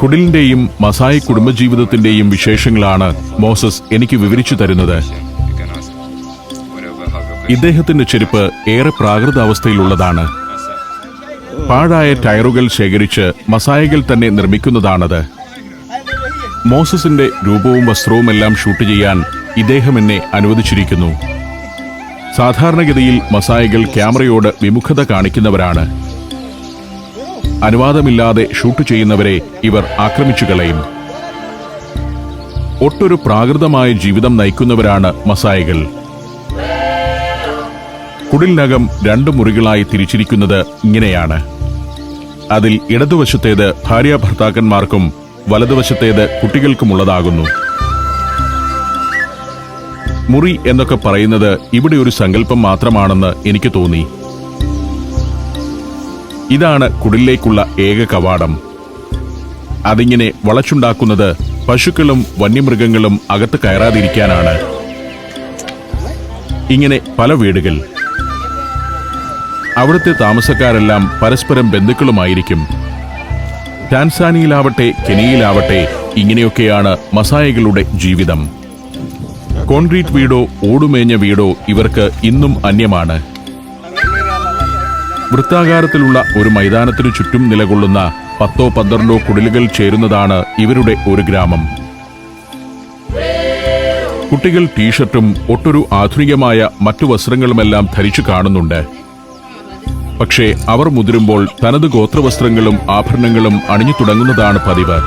കുടിലിന്റെയും Masai കുടുംബജീവിതത്തിന്റെയും വിശേഷങ്ങളാണ് Moses എനിക്ക് വിവരിച്ചു തരുന്നത്. ഇദ്ദേഹത്തിന്റെ ചെരുപ്പ് ഏറെ പ്രാകൃത അവസ്ഥയിലുള്ളതാണ്. പാഴായ ടയറുകൾ ശേഖരിച്ച് മസായികൾ തന്നെ നിർമ്മിക്കുന്നതാണത്. മോസസിന്റെ രൂപവും വസ്ത്രവുമെല്ലാം ഷൂട്ട് ചെയ്യാൻ ഇദ്ദേഹം എന്നെ അനുവദിച്ചിരിക്കുന്നു. സാധാരണഗതിയിൽ മസായികൾ ക്യാമറയോട് വിമുഖത കാണിക്കുന്നവരാണ്. അനുവാദമില്ലാതെ ഷൂട്ട് ചെയ്യുന്നവരെ ഇവർ ആക്രമിച്ചു കളയും. ഒട്ടൊരു പ്രാകൃതമായ ജീവിതം നയിക്കുന്നവരാണ് മസായികൾ. കുടിലിനകം 2 മുറികളായി തിരിച്ചിരിക്കുന്നത് ഇങ്ങനെയാണ്. അതിൽ ഇടതുവശത്തേത് ഭാര്യാഭർത്താക്കന്മാർക്കും വലതുവശത്തേത് കുട്ടികൾക്കുമുള്ളതാകുന്നു. മുറി എന്നൊക്കെ പറയുന്നത് ഇവിടെ ഒരു സങ്കല്പം മാത്രമാണെന്ന് എനിക്ക് തോന്നി. ഇതാണ് കുടിലേക്കുള്ള ഏക കവാടം. അതിങ്ങനെ വളച്ചുണ്ടാക്കുന്നത് പശുക്കളും വന്യമൃഗങ്ങളും അകത്ത് കയറാതിരിക്കാനാണ്. ഇങ്ങനെ പല വീടുകൾ. അവിടുത്തെ താമസക്കാരെല്ലാം പരസ്പരം ബന്ധുക്കളുമായിരിക്കും. ടാൻസാനിയയിലാവട്ടെ കെനിയയിലാവട്ടെ ഇങ്ങനെയൊക്കെയാണ് മസായികളുടെ ജീവിതം. കോൺക്രീറ്റ് വീടോ ഓടുമേഞ്ഞ വീടോ ഇവർക്ക് ഇന്നും അന്യമാണ്. വൃത്താകാരത്തിലുള്ള ഒരു മൈതാനത്തിനു ചുറ്റും നിലകൊള്ളുന്ന 10-12 കുടിലുകൾ ചേരുന്നതാണ് ഇവരുടെ ഒരു ഗ്രാമം. കുട്ടികൾ ടീഷർട്ടും ഒട്ടൊരു ആധുനികമായ മറ്റു വസ്ത്രങ്ങളുമെല്ലാം ധരിച്ചു കാണുന്നുണ്ട്. പക്ഷേ അവർ മുതിരുമ്പോൾ തനത് ഗോത്രവസ്ത്രങ്ങളും ആഭരണങ്ങളും അണിഞ്ഞു തുടങ്ങുന്നതാണ് പതിവ്.